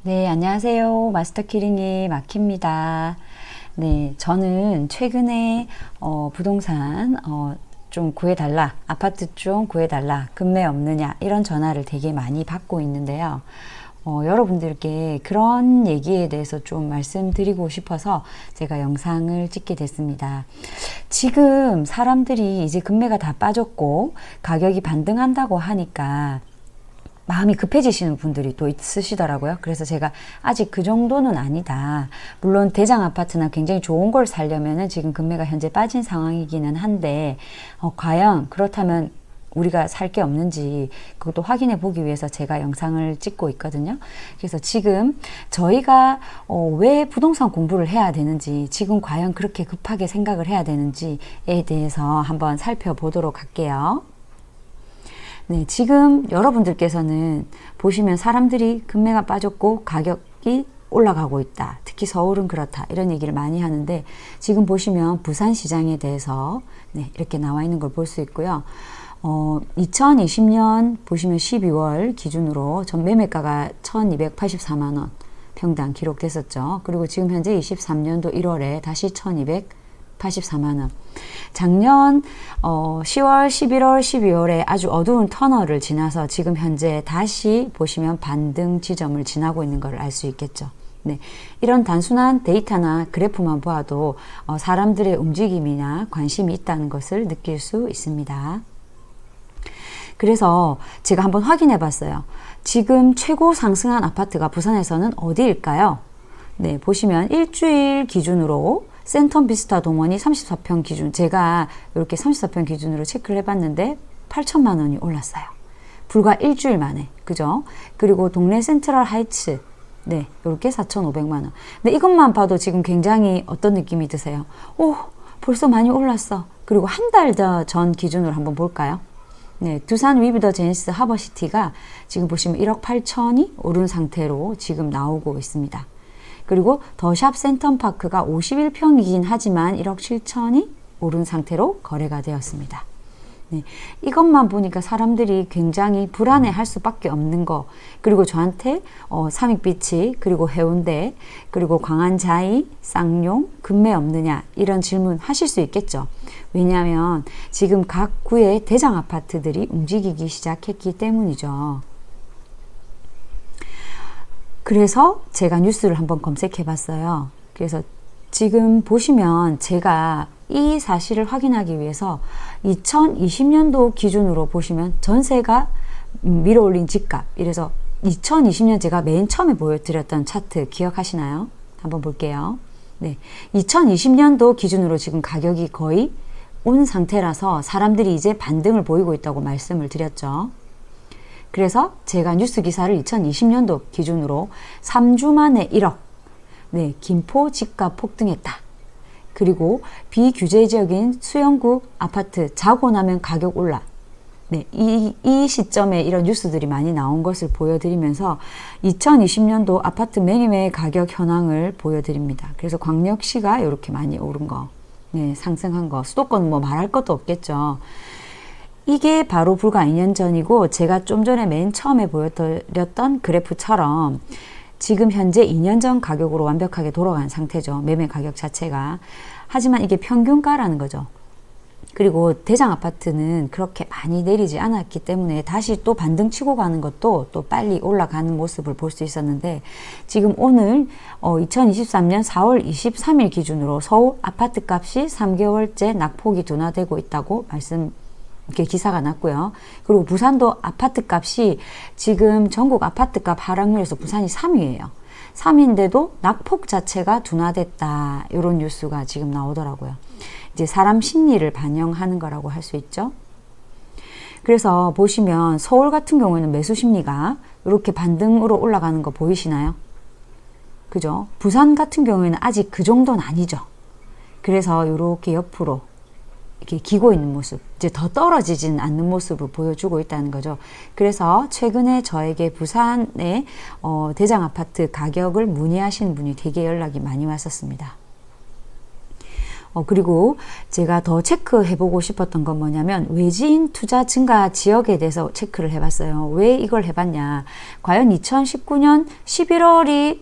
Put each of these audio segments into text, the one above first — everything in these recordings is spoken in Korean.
네, 안녕하세요. 마스터키링의 마키입니다. 네, 저는 최근에 부동산 좀 구해달라, 아파트 좀 구해달라, 금매 없느냐 이런 전화를 되게 많이 받고 있는데요. 여러분들께 그런 얘기에 대해서 좀 말씀드리고 싶어서 제가 영상을 찍게 됐습니다. 지금 사람들이 이제 금매가 다 빠졌고 가격이 반등한다고 하니까 마음이 급해지시는 분들이 또 있으시더라고요. 그래서 제가 아직 그 정도는 아니다. 물론 대장 아파트나 굉장히 좋은 걸 사려면은 지금 금매가 현재 빠진 상황이기는 한데, 과연 그렇다면 우리가 살 게 없는지 그것도 확인해 보기 위해서 제가 영상을 찍고 있거든요. 그래서 지금 저희가 왜 부동산 공부를 해야 되는지, 지금 과연 그렇게 급하게 생각을 해야 되는지에 대해서 한번 살펴보도록 할게요. 네, 지금 여러분들께서는 보시면 사람들이 금매가 빠졌고 가격이 올라가고 있다. 특히 서울은 그렇다. 이런 얘기를 많이 하는데 지금 보시면 부산 시장에 대해서 이렇게 나와 있는 걸 볼 수 있고요. 2020년 보시면 12월 기준으로 전 매매가가 1284만 원 평당 기록됐었죠. 그리고 지금 현재 23년도 1월에 다시 1284만 원. 작년 10월, 11월, 12월에 아주 어두운 터널을 지나서 지금 현재 다시 보시면 반등 지점을 지나고 있는 걸 알 수 있겠죠. 네, 이런 단순한 데이터나 그래프만 보아도 사람들의 움직임이나 관심이 있다는 것을 느낄 수 있습니다. 그래서 제가 한번 확인해 봤어요. 지금 최고 상승한 아파트가 부산에서는 어디일까요? 네, 보시면 일주일 기준으로 센텀 비스타 동원이 34평 기준, 제가 이렇게 34평 기준으로 체크를 해봤는데 8천만 원이 올랐어요. 불과 일주일 만에, 그죠? 그리고 동네 센트럴 하이츠, 네, 이렇게 4,500만 원. 근데 이것만 봐도 지금 굉장히 어떤 느낌이 드세요? 오, 벌써 많이 올랐어. 그리고 한 달 전 기준으로 한번 볼까요? 네, 두산 위브더 제니스 하버시티가 지금 보시면 1억 8천이 오른 상태로 지금 나오고 있습니다. 그리고 더샵 센텀파크가 51평이긴 하지만 1억 7천이 오른 상태로 거래가 되었습니다. 네, 이것만 보니까 사람들이 굉장히 불안해할 수밖에 없는 거. 그리고 저한테 삼익비치, 그리고 해운대, 그리고 광안자이, 쌍용, 금매 없느냐 이런 질문 하실 수 있겠죠. 왜냐하면 지금 각 구의 대장 아파트들이 움직이기 시작했기 때문이죠. 그래서 제가 뉴스를 한번 검색해 봤어요. 그래서 지금 보시면 제가 이 사실을 확인하기 위해서 2020년도 기준으로 보시면 전세가 밀어올린 집값, 이래서 2020년 제가 맨 처음에 보여드렸던 차트 기억하시나요? 한번 볼게요. 네, 2020년도 기준으로 지금 가격이 거의 온 상태라서 사람들이 이제 반등을 보이고 있다고 말씀을 드렸죠. 그래서 제가 뉴스 기사를 2020년도 기준으로 3주 만에 1억, 네, 김포 집값 폭등했다. 그리고 비규제적인 수영구 아파트 자고 나면 가격 올라. 네, 이 시점에 이런 뉴스들이 많이 나온 것을 보여드리면서 2020년도 아파트 매매 가격 현황을 보여드립니다. 그래서 광역시가 이렇게 많이 오른 거, 네, 상승한 거, 수도권 뭐 말할 것도 없겠죠. 이게 바로 불과 2년 전이고 제가 좀 전에 맨 처음에 보여드렸던 그래프처럼 지금 현재 2년 전 가격으로 완벽하게 돌아간 상태죠. 매매 가격 자체가. 하지만 이게 평균가라는 거죠. 그리고 대장 아파트는 그렇게 많이 내리지 않았기 때문에 다시 또 반등 치고 가는 것도 또 빨리 올라가는 모습을 볼 수 있었는데 지금 오늘 2023년 4월 23일 기준으로 서울 아파트 값이 3개월째 낙폭이 둔화되고 있다고 이렇게 기사가 났고요. 그리고 부산도 아파트 값이 지금 전국 아파트 값 하락률에서 부산이 3위예요. 3위인데도 낙폭 자체가 둔화됐다. 이런 뉴스가 지금 나오더라고요. 이제 사람 심리를 반영하는 거라고 할 수 있죠. 그래서 보시면 서울 같은 경우에는 매수 심리가 이렇게 반등으로 올라가는 거 보이시나요? 그죠? 부산 같은 경우에는 아직 그 정도는 아니죠. 그래서 이렇게 옆으로 이렇게 기고 있는 모습, 이제 더 떨어지진 않는 모습을 보여주고 있다는 거죠. 그래서 최근에 저에게 부산의 대장 아파트 가격을 문의하시는 분이 되게 연락이 많이 왔었습니다. 그리고 제가 더 체크해보고 싶었던 건 뭐냐면 외지인 투자 증가 지역에 대해서 체크를 해봤어요. 왜 이걸 해봤냐. 과연 2019년 11월이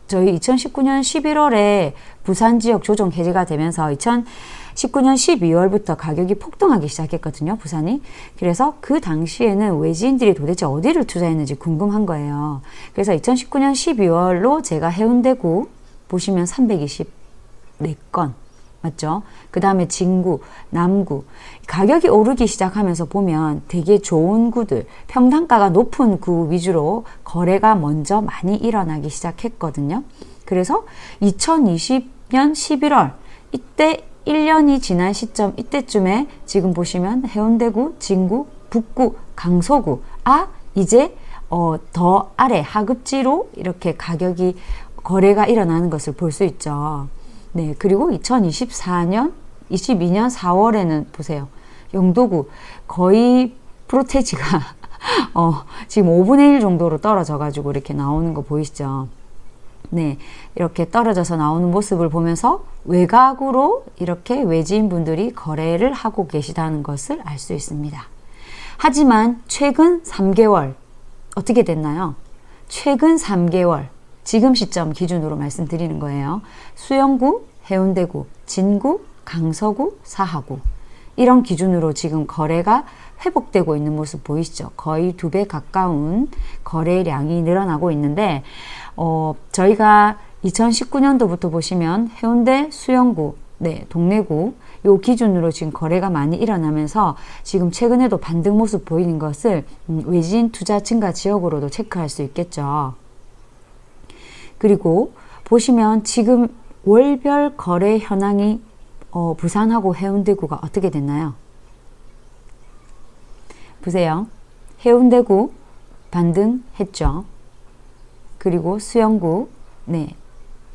저희 2019년 11월에 부산 지역 조정 해제가 되면서 2019년 12월부터 가격이 폭등하기 시작했거든요. 부산이. 그래서 그 당시에는 외지인들이 도대체 어디를 투자했는지 궁금한 거예요. 그래서 2019년 12월로 제가 해운대구 보시면 324건 맞죠? 그 다음에 진구, 남구 가격이 오르기 시작하면서 보면 되게 좋은 구들 평당가가 높은 구 위주로 거래가 먼저 많이 일어나기 시작했거든요. 그래서 2020년 11월 이때 1년이 지난 시점 이때쯤에 지금 보시면 해운대구, 진구, 북구, 강서구 이제 더 아래 하급지로 이렇게 가격이 거래가 일어나는 것을 볼 수 있죠. 네, 그리고 2022년 4월에는 보세요. 영도구 거의 프로테지가 지금 5분의 1 정도로 떨어져 가지고 이렇게 나오는 거 보이시죠? 네, 이렇게 떨어져서 나오는 모습을 보면서 외곽으로 이렇게 외지인 분들이 거래를 하고 계시다는 것을 알 수 있습니다. 하지만 최근 3개월 어떻게 됐나요? 최근 3개월 지금 시점 기준으로 말씀드리는 거예요. 수영구, 해운대구, 진구, 강서구, 사하구 이런 기준으로 지금 거래가 회복되고 있는 모습 보이시죠? 거의 2배 가까운 거래량이 늘어나고 있는데 저희가 2019년도부터 보시면 해운대, 수영구, 네, 동래구 요 기준으로 지금 거래가 많이 일어나면서 지금 최근에도 반등 모습 보이는 것을 외지인 투자 증가 지역으로도 체크할 수 있겠죠. 그리고 보시면 지금 월별 거래 현황이 부산하고 해운대구가 어떻게 됐나요? 보세요. 해운대구 반등했죠. 그리고 수영구 네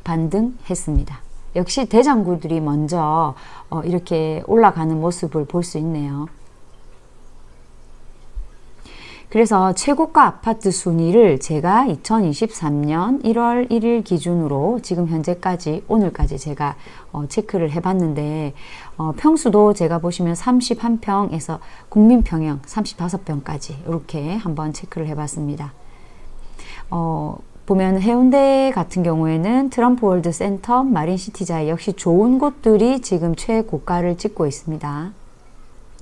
반등했습니다. 역시 대장구들이 먼저 이렇게 올라가는 모습을 볼 수 있네요. 그래서 최고가 아파트 순위를 제가 2023년 1월 1일 기준으로 지금 현재까지 오늘까지 제가 체크를 해봤는데 평수도 제가 보시면 31평에서 국민평형 35평까지 이렇게 한번 체크를 해봤습니다. 보면 해운대 같은 경우에는 트럼프 월드 센터, 마린시티자이 역시 좋은 곳들이 지금 최고가를 찍고 있습니다.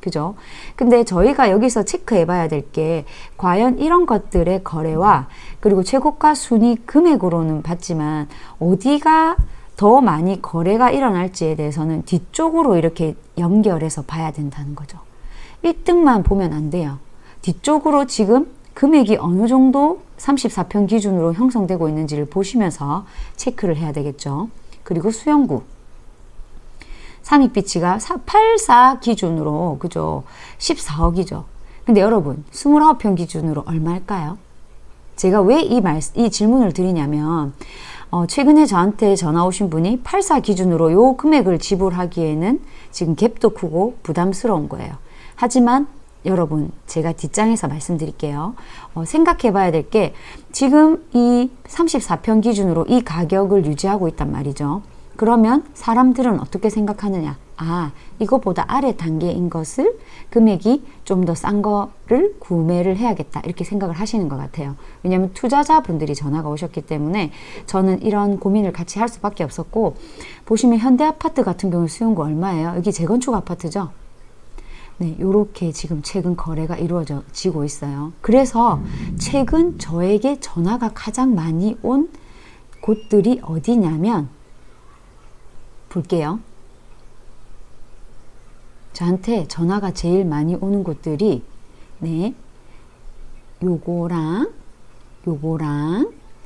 그죠? 근데 저희가 여기서 체크해 봐야 될 게 과연 이런 것들의 거래와 그리고 최고가 순위 금액으로는 봤지만 어디가 더 많이 거래가 일어날지에 대해서는 뒤쪽으로 이렇게 연결해서 봐야 된다는 거죠. 1등만 보면 안 돼요. 뒤쪽으로 지금 금액이 어느 정도 34평 기준으로 형성되고 있는지를 보시면서 체크를 해야 되겠죠. 그리고 수영구 상익비치가 84 기준으로 그죠 14억이죠. 근데 여러분 29평 기준으로 얼마일까요? 제가 왜 이 질문을 드리냐면 최근에 저한테 전화 오신 분이 84 기준으로 요 금액을 지불하기에는 지금 갭도 크고 부담스러운 거예요. 하지만 여러분 제가 뒷장에서 말씀드릴게요. 생각해 봐야 될 게 지금 이 34평 기준으로 이 가격을 유지하고 있단 말이죠. 그러면 사람들은 어떻게 생각하느냐? 이거보다 아래 단계인 것을 금액이 좀 더 싼 거를 구매를 해야겠다. 이렇게 생각을 하시는 것 같아요. 왜냐하면 투자자분들이 전화가 오셨기 때문에 저는 이런 고민을 같이 할 수밖에 없었고 보시면 현대아파트 같은 경우 수용구 얼마예요? 여기 재건축 아파트죠? 네, 요렇게 지금 최근 거래가 이루어지고 있어요. 그래서 최근 저에게 전화가 가장 많이 온 곳들이 어디냐면 볼게요. 저한테 전화가 제일 많이 오는 곳들이 네, 요거랑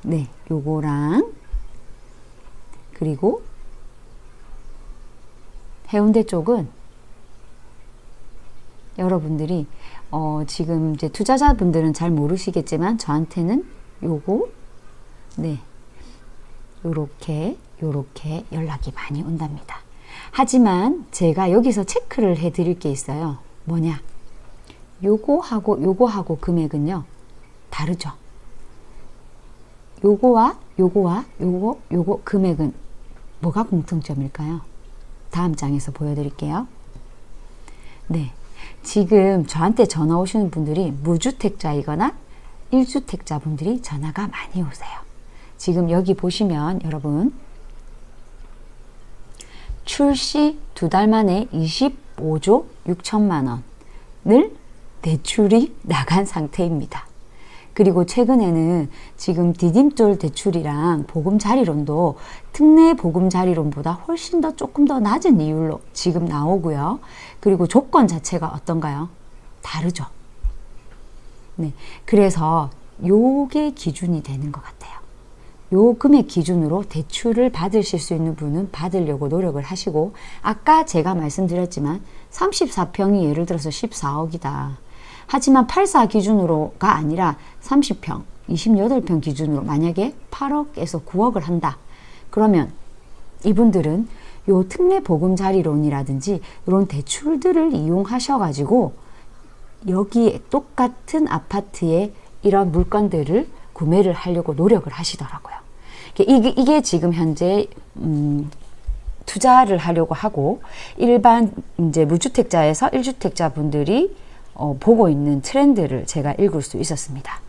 네, 요거랑 그리고 해운대 쪽은 여러분들이 지금 이제 투자자분들은 잘 모르시겠지만 저한테는 요거 네, 요렇게 연락이 많이 온답니다. 하지만 제가 여기서 체크를 해 드릴 게 있어요. 뭐냐? 요거하고 금액은요 다르죠. 요거 금액은 뭐가 공통점일까요? 다음 장에서 보여드릴게요. 네, 지금 저한테 전화 오시는 분들이 무주택자이거나 1주택자 분들이 전화가 많이 오세요. 지금 여기 보시면 여러분 출시 2달 만에 25조 6천만 원을 대출이 나간 상태입니다. 그리고 최근에는 지금 디딤돌 대출이랑 보금자리론도 특례 보금자리론보다 훨씬 더 조금 더 낮은 이율로 지금 나오고요. 그리고 조건 자체가 어떤가요? 다르죠. 네, 그래서 요게 기준이 되는 것 같아요. 요 금액 기준으로 대출을 받으실 수 있는 분은 받으려고 노력을 하시고, 아까 제가 말씀드렸지만 34평이 예를 들어서 14억이다. 하지만 84 기준으로가 아니라 30평, 28평 기준으로 만약에 8억에서 9억을 한다. 그러면 이분들은 요 특례 보금자리론이라든지 이런 대출들을 이용하셔가지고 여기에 똑같은 아파트에 이런 물건들을 구매를 하려고 노력을 하시더라고요. 이게 지금 현재 투자를 하려고 하고 일반 이제 무주택자에서 1주택자 분들이 보고 있는 트렌드를 제가 읽을 수 있었습니다.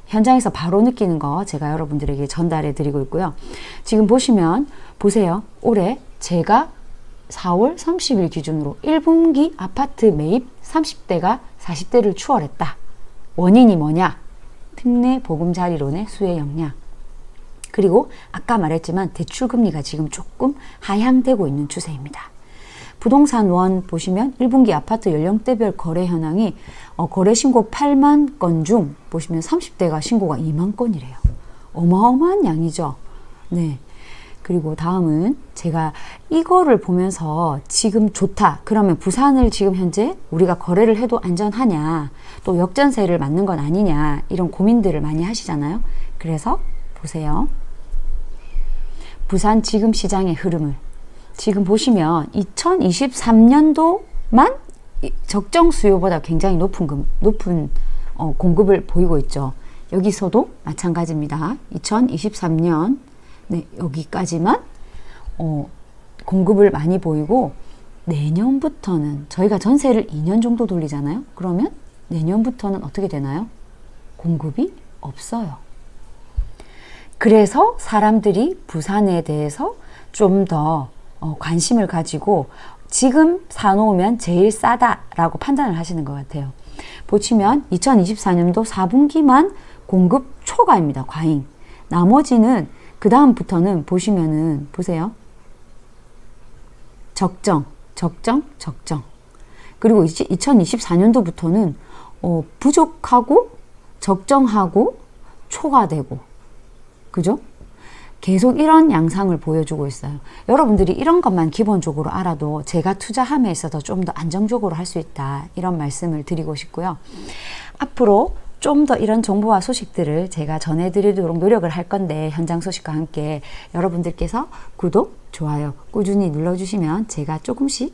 현장에서 바로 느끼는 거 제가 여러분들에게 전달해 드리고 있고요. 지금 보시면 보세요. 올해 제가 4월 30일 기준으로 1분기 아파트 매입 30대가 40대를 추월했다. 원인이 뭐냐? 특례 보금자리론의 수혜 역량. 그리고 아까 말했지만 대출금리가 지금 조금 하향되고 있는 추세입니다. 부동산 원 보시면 1분기 아파트 연령대별 거래 현황이 거래 신고 8만 건 중 보시면 30대가 신고가 2만 건이래요. 어마어마한 양이죠. 네. 그리고 다음은 제가 이거를 보면서 지금 좋다. 그러면 부산을 지금 현재 우리가 거래를 해도 안전하냐, 또 역전세를 맞는 건 아니냐, 이런 고민들을 많이 하시잖아요. 그래서 보세요. 부산 지금 시장의 흐름을 지금 보시면 2023년도만 적정 수요보다 굉장히 높은 공급을 보이고 있죠. 여기서도 마찬가지입니다. 2023년 네, 여기까지만 공급을 많이 보이고, 내년부터는 저희가 전세를 2년 정도 돌리잖아요. 그러면 내년부터는 어떻게 되나요? 공급이 없어요. 그래서 사람들이 부산에 대해서 좀 더 관심을 가지고 지금 사놓으면 제일 싸다라고 판단을 하시는 것 같아요. 보시면 2024년도 4분기만 공급 초과입니다. 과잉. 나머지는 그 다음부터는 보시면은 보세요. 적정. 그리고 2024년도부터는 부족하고 적정하고 초과되고, 그죠? 계속 이런 양상을 보여주고 있어요. 여러분들이 이런 것만 기본적으로 알아도 제가 투자함에 있어서 좀 더 안정적으로 할 수 있다, 이런 말씀을 드리고 싶고요. 앞으로 좀 더 이런 정보와 소식들을 제가 전해드리도록 노력을 할 건데, 현장 소식과 함께 여러분들께서 구독, 좋아요 꾸준히 눌러주시면 제가 조금씩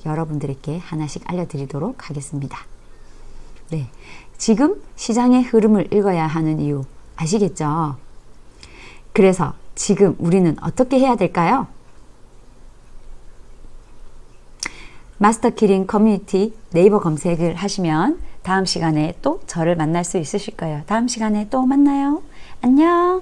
여러분들에게 하나씩 알려드리도록 하겠습니다. 네, 지금 시장의 흐름을 읽어야 하는 이유 아시겠죠? 그래서 지금 우리는 어떻게 해야 될까요? 마스터키링 커뮤니티 네이버 검색을 하시면 다음 시간에 또 저를 만날 수 있으실 거예요. 다음 시간에 또 만나요. 안녕.